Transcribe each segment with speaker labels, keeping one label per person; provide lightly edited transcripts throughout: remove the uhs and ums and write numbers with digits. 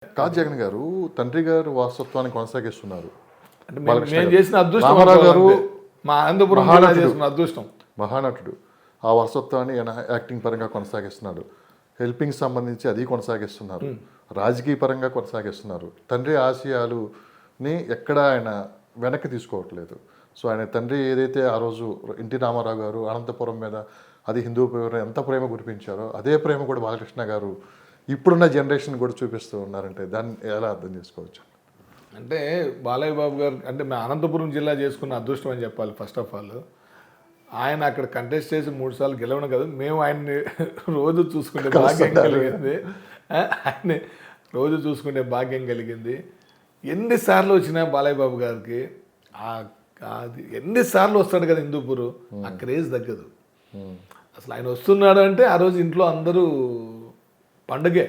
Speaker 1: కాదు జగన్ గారు తండ్రి గారు వారసత్వాన్ని కొనసాగిస్తున్నారు.
Speaker 2: అంటే
Speaker 1: బాలకృష్ణ
Speaker 2: మేము
Speaker 1: గారు.
Speaker 2: చేసిన అదృష్టం
Speaker 1: రామారావు గారు
Speaker 2: అనుకోవాలి అంతే. మా అనంతపురం జిల్లా
Speaker 1: మహానటుడు.
Speaker 2: చేసిన అదృష్టం.
Speaker 1: మహానటుడు ఆ వారసత్వాన్ని యాక్టింగ్ పరంగా కొనసాగిస్తున్నాడు. హెల్పింగ్ సంబంధించి అది కొనసాగిస్తున్నారు. రాజకీయ పరంగా కొనసాగిస్తున్నారు. తండ్రి ఆశయాలుని ఎక్కడ ఆయన వెనక్కి తీసుకోవట్లేదు. సో ఆయన తండ్రి ఏదైతే ఆ రోజు ఎన్టీ రామారావు గారు అనంతపురం మీద అది హిందూ పేరు ఎంత ప్రేమ కురిపించారో అదే ప్రేమ కూడా బాలకృష్ణ గారు ఇప్పుడున్న జనరేషన్ కూడా చూపిస్తూ ఉన్నారంటే దాన్ని ఎలా అర్థం చేసుకోవచ్చు?
Speaker 2: అంటే బాలయ్య బాబు గారు అంటే మేము అనంతపురం జిల్లా చేసుకున్న అదృష్టం అని చెప్పాలి. ఫస్ట్ ఆఫ్ ఆల్ ఆయన అక్కడ కంటెస్ట్ చేసి 3 సార్లు గెలవడం కాదు, మేము ఆయన్ని రోజు చూసుకునే భాగ్యం కలిగింది. ఆయన్ని రోజు చూసుకునే భాగ్యం కలిగింది. ఎన్నిసార్లు వచ్చినా బాలయ్య బాబు గారికి అది ఎన్నిసార్లు వస్తాడు కదా హిందూపూర్, ఆ క్రేజ్ తగ్గదు. అసలు ఆయన వస్తున్నాడు అంటే ఆ రోజు ఇంట్లో అందరూ పండుగే.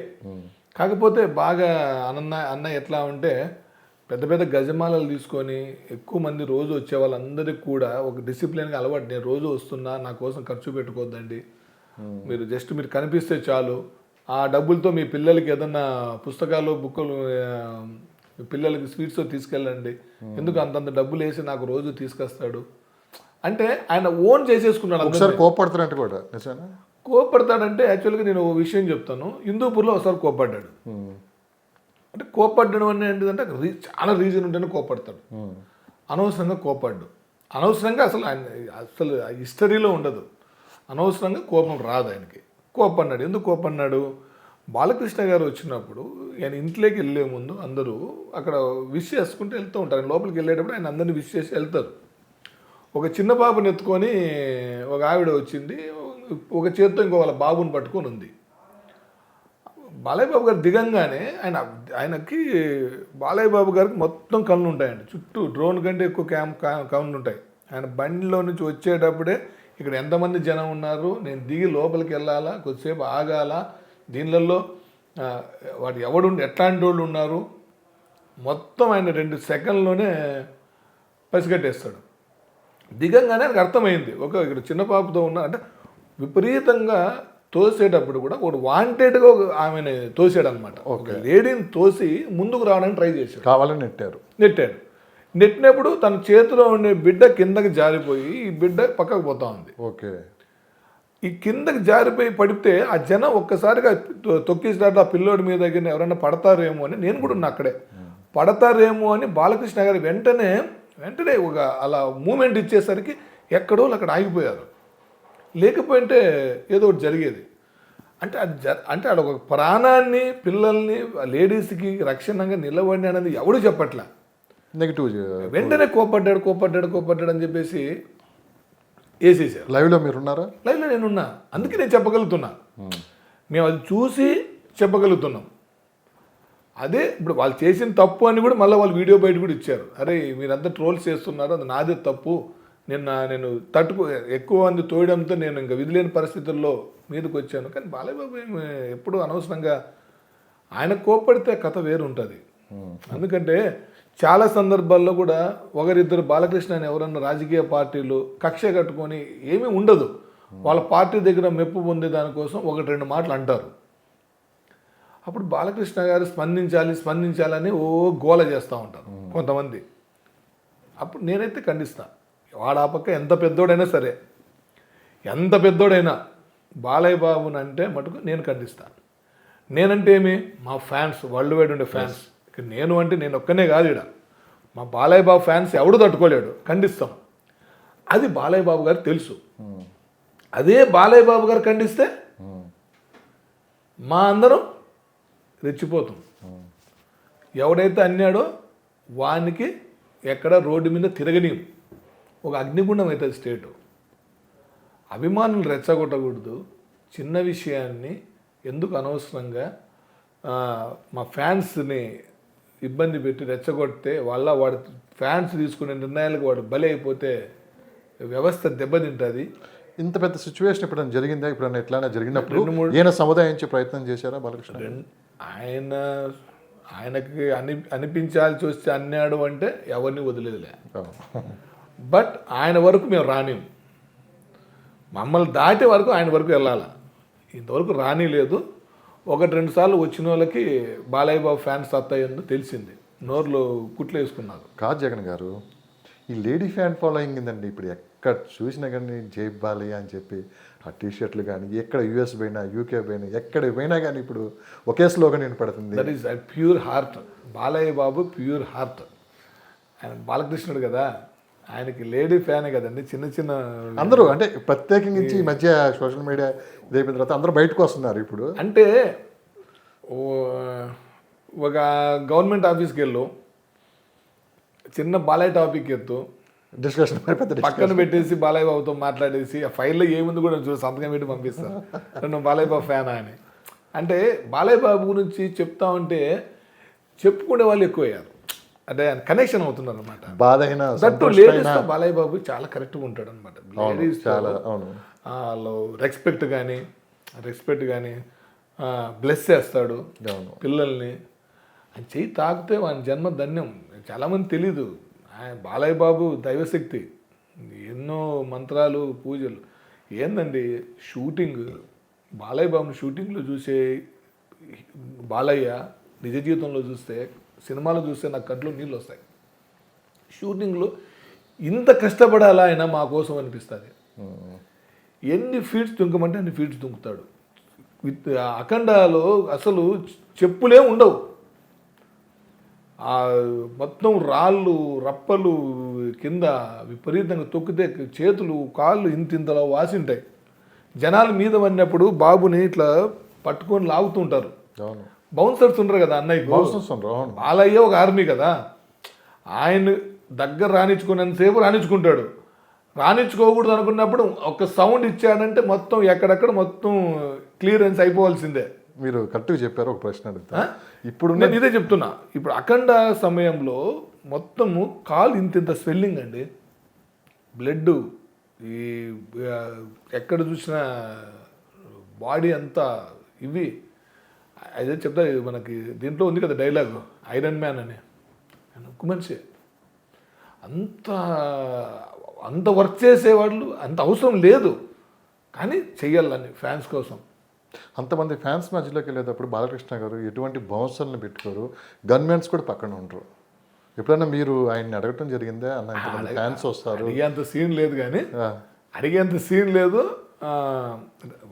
Speaker 2: కాకపోతే బాగా అన్న ఎట్లా ఉంటే పెద్ద పెద్ద గజమాలలు తీసుకొని ఎక్కువ మంది రోజు వచ్చే వాళ్ళందరికీ కూడా ఒక డిసిప్లిన్గా అలవాటు. నేను రోజు వస్తున్నా, నా కోసం ఖర్చు పెట్టుకోవద్దండి, మీరు జస్ట్ మీరు కనిపిస్తే చాలు, ఆ డబ్బులతో మీ పిల్లలకి ఏదన్నా పుస్తకాలు బుక్కులు పిల్లలకి స్వీట్స్ తీసుకెళ్ళండి, ఎందుకు అంతంత డబ్బులు వేసి నాకు రోజు తీసుకొస్తాడు అంటే ఆయన ఓన్ చేసేసుకున్నాడు.
Speaker 1: ఒకసారి కోపడుతున్నట్టు కూడా నిజమేనా?
Speaker 2: కోపడతాడంటే యాక్చువల్గా నేను ఓ విషయం చెప్తాను. హిందూపూర్లో ఒకసారి కోపడ్డాడు. అంటే కోపడ్డడం అని ఏంటిదంటే చాలా రీజన్ ఉంటేనే కోపడతాడు. అనవసరంగా కోపడ్డు. అనవసరంగా అసలు హిస్టరీలో ఉండదు. అనవసరంగా కోపం రాదు ఆయనకి. కోపన్నాడు. ఎందుకు కోపన్నాడు? బాలకృష్ణ గారు వచ్చినప్పుడు ఆయన ఇంట్లోకి వెళ్ళే ముందు అందరూ అక్కడ విష్ చేసుకుంటూ వెళ్తూ ఉంటారు. ఆయన లోపలికి వెళ్ళేటప్పుడు ఆయన అందరినీ విష్ చేసి వెళ్తారు. ఒక చిన్న బాబుని ఎత్తుకొని ఒక ఆవిడ వచ్చింది, ఒక చేత్తో ఇంకో వాళ్ళ బాబుని పట్టుకొని ఉంది. బాలయ్య బాబు గారు దిగంగానే ఆయనకి బాలయ్య బాబు గారికి మొత్తం కళ్ళు ఉంటాయండి. చుట్టూ డ్రోన్ కంటే ఎక్కువ కళ్ళు ఉంటాయి. ఆయన బండిలో నుంచి వచ్చేటప్పుడే ఇక్కడ ఎంతమంది జనం ఉన్నారు, నేను దిగి లోపలికి వెళ్ళాలా, కొద్దిసేపు ఆగాల, దీనిలలో వాడు ఎట్లాంటి వాళ్ళు ఉన్నారు, మొత్తం ఆయన 2 సెకండ్లోనే పసిగట్టేస్తాడు. దిగంగానే ఆయనకు అర్థమైంది, ఇక్కడ చిన్న పాపతో ఉన్నా అంటే విపరీతంగా తోసేటప్పుడు కూడా ఒక వాంటెడ్గా ఆమెను తోసాడు అనమాట. ఒక లేడీని తోసి ముందుకు రావడానికి ట్రై చేశాడు.
Speaker 1: కావాలని నెట్టాడు.
Speaker 2: నెట్టినప్పుడు తన చేతిలో ఉండే బిడ్డ కిందకి జారిపోయి ఈ బిడ్డ పక్కకు పోతా ఉంది.
Speaker 1: ఓకే.
Speaker 2: ఈ కిందకి జారిపోయి పడితే ఆ జనం ఒక్కసారిగా తొక్కిసినట్టు ఆ పిల్లోడి మీద దగ్గర ఎవరైనా పడతారేమో అని, నేను కూడా ఉన్నా అక్కడే, పడతారేమో అని బాలకృష్ణ గారు వెంటనే ఒక అలా మూమెంట్ ఇచ్చేసరికి ఎక్కడో అక్కడ ఆగిపోయారు. లేకపోతే ఏదో ఒకటి జరిగేది. అంటే అంటే ఆడ ఒక ప్రాణాన్ని, పిల్లల్ని, లేడీస్కి రక్షణగా నిలబడి అనేది ఎవడు చెప్పట్లే.
Speaker 1: నెగిటివ్
Speaker 2: వెంటనే కోపడ్డాడు అని చెప్పేసి వేసేసారు.
Speaker 1: లైవ్లో మీరున్నారా?
Speaker 2: లైవ్లో నేనున్నా, అందుకే నేను చెప్పగలుగుతున్నా. మేము అది చూసి చెప్పగలుగుతున్నాం. అదే ఇప్పుడు వాళ్ళు చేసిన తప్పు అని కూడా మళ్ళీ వాళ్ళు వీడియో బయట కూడా ఇచ్చారు. అరే మీరంతా ట్రోల్స్ చేస్తున్నారు, అది నాదే తప్పు, నేను ఎక్కువ మంది తోయడంతో నేను ఇంకా విధిలేని పరిస్థితుల్లో మీదకి వచ్చాను. కానీ బాలయ్య బాబు ఎప్పుడు అనవసరంగా ఆయన కోప్పడితే కథ వేరు ఉంటుంది. ఎందుకంటే చాలా సందర్భాల్లో కూడా ఒకరిద్దరు బాలకృష్ణ అని ఎవరన్నా రాజకీయ పార్టీలు కక్ష కట్టుకొని ఏమీ ఉండదు, వాళ్ళ పార్టీ దగ్గర మెప్పు పొందే దానికోసం 1-2 మాటలు అంటారు. అప్పుడు బాలకృష్ణ గారు స్పందించాలని గోల చేస్తూ ఉంటారు కొంతమంది. అప్పుడు నేనైతే ఖండిస్తాను. వాడు ఆ పక్క ఎంత పెద్దోడైనా బాలయ్య బాబుని అంటే మటుకు నేను ఖండిస్తాను. నేనంటే ఏమి, మా ఫ్యాన్స్, వరల్డ్ వైడ్ ఉండే ఫ్యాన్స్, ఇక నేను అంటే నేను ఒక్కనే కాదు, ఇక్కడ మా బాలయ్య బాబు ఫ్యాన్స్ ఎవడు తట్టుకోలేడు, ఖండిస్తాం. అది బాలయ్య బాబు గారు తెలుసు. అదే బాలయ్య బాబు గారు ఖండిస్తే మా అందరం రెచ్చిపోతాం. ఎవడైతే అన్నాడో వానికి ఎక్కడ రోడ్డు మీద తిరగనీయం, ఒక అగ్నిగుండం అవుతుంది స్టేటు. అభిమానులు రెచ్చగొట్టకూడదు. చిన్న విషయాన్ని ఎందుకు అనవసరంగా మా ఫ్యాన్స్ని ఇబ్బంది పెట్టి రెచ్చగొడితే వాడి ఫ్యాన్స్ తీసుకునే నిర్ణయాలకు వాడు బలి అయిపోతే వ్యవస్థ దెబ్బతింటుంది.
Speaker 1: ఇంత పెద్ద సిచ్యువేషన్ ఎప్పుడైనా జరిగిందా? ఎప్పుడైనా ఎట్లా జరిగినప్పుడు ఈయన సముదాయించే ప్రయత్నం చేశారా బాలకృష్ణ?
Speaker 2: ఆయనకి అనిపించాల్సి వస్తే అన్నాడు అంటే ఎవరిని వదిలేదులే. బట్ ఆయన వరకు మేము రానిం, మమ్మల్ని దాటే వరకు ఆయన వరకు వెళ్ళాలి. ఇంతవరకు రానిలేదు. ఒకటి 2 సార్లు వచ్చిన వాళ్ళకి బాలయ్య బాబు ఫ్యాన్స్ అత్తయ్యందు తెలిసింది, నోర్లు కుట్లు వేసుకున్నారు.
Speaker 1: కాదు జగన్ గారు, ఈ లేడీ ఫ్యాన్ ఫాలోయింగ్ ఏందండి ఇప్పుడు ఎక్కడ చూసినా కానీ జై బాలయ్య అని చెప్పి ఆ టీషర్ట్లు కానీ ఎక్కడ యూఎస్ పోయినా యూకే పోయినా ఎక్కడ పోయినా కానీ ఇప్పుడు ఒకే స్లోగన్ వినపడుతుంది.
Speaker 2: That is pure heart. Balayya Babu pure heart. ఆయన బాలకృష్ణుడు కదా, ఆయనకి లేడీ ఫ్యానే కదండి. చిన్న చిన్న
Speaker 1: అందరూ అంటే ప్రత్యేకించి ఈ మధ్య సోషల్ మీడియా ఇదైపోయిన తర్వాత అందరూ బయటకు వస్తున్నారు ఇప్పుడు.
Speaker 2: అంటే ఒక గవర్నమెంట్ ఆఫీస్కి వెళ్ళు, చిన్న బాలయ్య టాపిక్ ఎత్తు,
Speaker 1: డిస్కషన్ పెద్ద
Speaker 2: పక్కన పెట్టేసి బాలయ్య బాబుతో మాట్లాడేసి ఆ ఫైల్లో ఏముంది కూడా చూసి సంతకం పెట్టి పంపిస్తాను నువ్వు బాలయ్య బాబు ఫ్యానా అని. అంటే బాలయ్య బాబు గురించి చెప్తా ఉంటే చెప్పుకునే వాళ్ళు ఎక్కువయ్యారు, అంటే ఆయన కనెక్షన్ అవుతున్నారు అనమాట.
Speaker 1: బాధైనా
Speaker 2: దట్టు లేడీస్ బాలయ్య బాబు చాలా కరెక్ట్గా ఉంటాడు అనమాట. లేడీస్
Speaker 1: చాలా అవును,
Speaker 2: వాళ్ళు రెస్పెక్ట్ కానీ బ్లెస్ చేస్తాడు పిల్లల్ని. ఆయన చెయ్యి తాకితే వాని జన్మ ధన్యం. చాలామంది తెలీదు, ఆయన బాలయ్య బాబు దైవశక్తి, ఎన్నో మంత్రాలు పూజలు. ఏందండి షూటింగ్, బాలయ్య బాబుని షూటింగ్లో చూసే బాలయ్య నిజ జీవితంలో చూస్తే, సినిమాలో చూస్తే నాకు కంట్లో నీళ్ళు వస్తాయి. షూటింగ్లో ఇంత కష్టపడాలా ఆయన మా కోసం అనిపిస్తుంది. ఎన్ని ఫీట్స్ దుంకమంటే అన్ని ఫీట్స్ దుంకుతాడు. విత్ అఖండాలో అసలు చెప్పులే ఉండవు, మొత్తం రాళ్ళు రప్పలు కింద విపరీతంగా తొక్కితే చేతులు కాళ్ళు ఇంతలా వాసింటాయి. జనాల మీద పడినప్పుడు బాబుని ఇట్లా పట్టుకొని లాగుతుంటారు. బౌన్సర్స్ ఉండరు కదా అన్నయ్య. బాలయ్య ఒక ఆర్మీ కదా, ఆయన దగ్గర రాణించుకున్నంతసేపు రాణించుకుంటాడు. రాణించుకోకూడదు అనుకున్నప్పుడు ఒక సౌండ్ ఇచ్చాడంటే మొత్తం ఎక్కడెక్కడ మొత్తం క్లియరెన్స్ అయిపోవాల్సిందే.
Speaker 1: మీరు కరెక్ట్గా చెప్పారు. ఒక ప్రశ్న అడుగుతా, ఇప్పుడు
Speaker 2: నేను ఇదే చెప్తున్నా. ఇప్పుడు అఖండ సమయంలో మొత్తము కాలు ఇంత స్వెల్లింగ్ అండి, బ్లడ్ ఈ ఎక్కడ చూసినా బాడీ అంతా ఇవి. అదే చెప్తా, మనకి దీంట్లో ఉంది కదా డైలాగ్, ఐరన్ మ్యాన్ అని. ఒక్క మనిషి అంత వర్క్ చేసేవాళ్ళు, అంత అవసరం లేదు కానీ చెయ్యాలని ఫ్యాన్స్ కోసం.
Speaker 1: అంతమంది ఫ్యాన్స్ మధ్యలోకి వెళ్ళేటప్పుడు బాలకృష్ణ గారు ఎటువంటి బౌన్సర్లను పెట్టుకోరు, గన్మెన్స్ కూడా పక్కన ఉంటారు. ఎప్పుడైనా మీరు ఆయన్ని అడగటం జరిగిందే అన్న ఇంతమంది ఫ్యాన్స్ వస్తారు?
Speaker 2: అడిగేంత సీన్ లేదు కానీ, అడిగేంత సీన్ లేదు.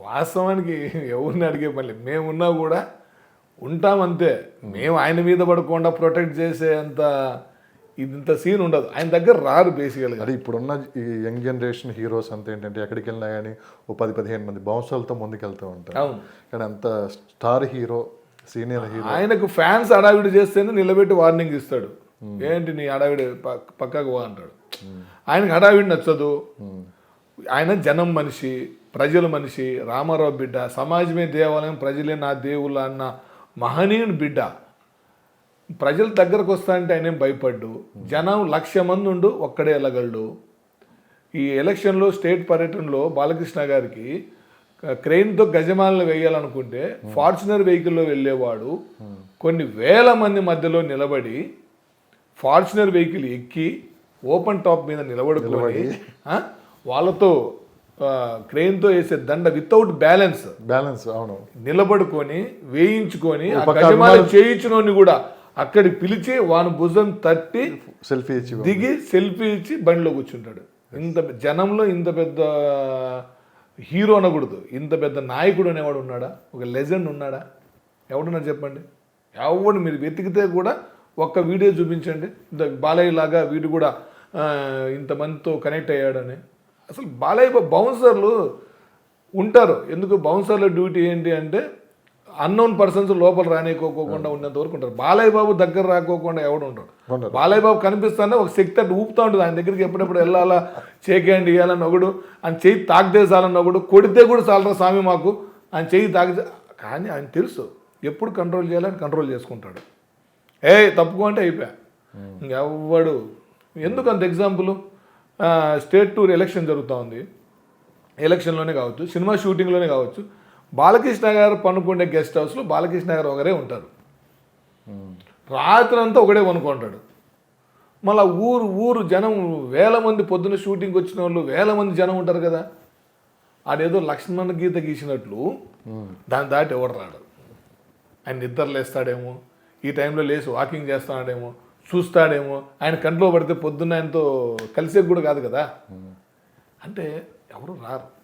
Speaker 2: వాస్తవానికి ఎవరిని అడిగే పని లేదు. మేమున్నా కూడా ఉంటామంతే. మేము ఆయన మీద పడకుండా ప్రొటెక్ట్ చేసే అంత ఇంత సీన్ ఉండదు. ఆయన దగ్గర రారు బేసికల్గా.
Speaker 1: అది ఇప్పుడున్న ఈ యంగ్ జనరేషన్ హీరోస్ అంతా ఏంటంటే ఎక్కడికి వెళ్ళినా కానీ ఓ 10-15 మంది బౌన్సర్లతో ముందుకెళ్తూ ఉంటారు.
Speaker 2: అవును,
Speaker 1: కానీ అంత స్టార్ హీరో, సీనియర్ హీరో,
Speaker 2: ఆయనకు ఫ్యాన్స్ అడావిడి చేస్తేనే నిలబెట్టి వార్నింగ్ ఇస్తాడు. ఏంటి నీ అడావిడి పక్కకు పో అంటాడు. ఆయనకు అడావిడి నచ్చదు. ఆయన జనం మనిషి, ప్రజల మనిషి, రామారావు బిడ్డ, సమాజమే దేవాలయం ప్రజలే నా దేవుళ్ళ అన్న మహనీయుని బిడ్డ. ప్రజల దగ్గరకు వస్తా అంటే ఆయనేం భయపడ్డు. జనం 1,00,000 మంది ఉండు ఒక్కడే వెళ్ళగలడు. ఈ ఎలక్షన్లో స్టేట్ పర్యటనలో బాలకృష్ణ గారికి క్రెయిన్తో గజమాలను వేయాలనుకుంటే ఫార్చునర్ వెహికల్లో వెళ్ళేవాడు కొన్ని వేల మంది మధ్యలో నిలబడి ఫార్చునర్ వెహికల్ ఎక్కి ఓపెన్ టాప్ మీద నిలబడుకొని వాళ్ళతో క్రెయిన్తో వేసే దండ వితౌట్ బ్యాలెన్స్
Speaker 1: అవును
Speaker 2: నిలబడుకొని వేయించుకొని ఆ గజమాల చేయించునోని కూడా అక్కడికి పిలిచి వాని భుజం తట్టి
Speaker 1: సెల్ఫీ ఇచ్చి
Speaker 2: దిగి సెల్ఫీ ఇచ్చి బండిలో కూర్చుంటాడు. ఇంత జనంలో ఇంత పెద్ద హీరో అనకూడదు, ఇంత పెద్ద నాయకుడు అనేవాడు ఉన్నాడా? ఒక లెజెండ్ ఉన్నాడా? ఎవడున్నాడు చెప్పండి? ఎవడు మీరు వెతికితే కూడా ఒక్క వీడియో చూపించండి ఇంత బాలయ్య లాగా వీడు కూడా ఇంతమందితో కనెక్ట్ అయ్యాడని. అసలు బాలయ్య బౌన్సర్లు ఉంటారు. ఎందుకు బౌన్సర్ల డ్యూటీ ఏంటి అంటే అన్నోన్ పర్సన్స్ లోపల రానికోకుండా ఉన్నంత వరకు ఉంటారు. బాలయ్య బాబు దగ్గర రాకోకుండా ఎవడు ఉంటాడు? బాలయ్య బాబు కనిపిస్తానే ఒక శక్తి అటు ఊపుతూ ఉంటుంది. ఆయన దగ్గరికి ఎప్పుడెప్పుడు వెళ్ళాలా, చేకేయండి ఇవ్వాలని ఒకడు, ఆయన చెయ్యి తాకితే చాలని ఒకడు, కొడితే కూడా చాలరా స్వామి మాకు ఆయన చెయ్యి తాకితే. కానీ ఆయన తెలుసు ఎప్పుడు కంట్రోల్ చేయాలని కంట్రోల్ చేసుకుంటాడు. తప్పుకో అంటే అయిపోయా ఇంకెవ్వడు. ఎందుకు అంత ఎగ్జాంపుల్, స్టేట్ టూర్ ఎలక్షన్ జరుగుతూ ఉంది, ఎలక్షన్లోనే కావచ్చు, సినిమా షూటింగ్లోనే కావచ్చు, బాలకృష్ణ గారు పనుకునే గెస్ట్ హౌస్లో బాలకృష్ణ గారు ఒకరే ఉంటారు. రాత్రి అంతా ఒకడే పనుకుంటాడు. మళ్ళీ ఊరు జనం వేల మంది, పొద్దున్న షూటింగ్ వచ్చిన వాళ్ళు వేల మంది జనం ఉంటారు కదా. ఆడేదో లక్ష్మణ గీత గీసినట్లు దాన్ని దాటి ఎవడు రాడు. ఆయన నిద్ర లేస్తాడేమో, ఈ టైంలో లేచి వాకింగ్ చేస్తాడేమో, చూస్తాడేమో, ఆయన కంట్లో పడితే పొద్దున్న ఆయనతో కలిసే కూడా కాదు కదా. అంటే ఎవరు రారు.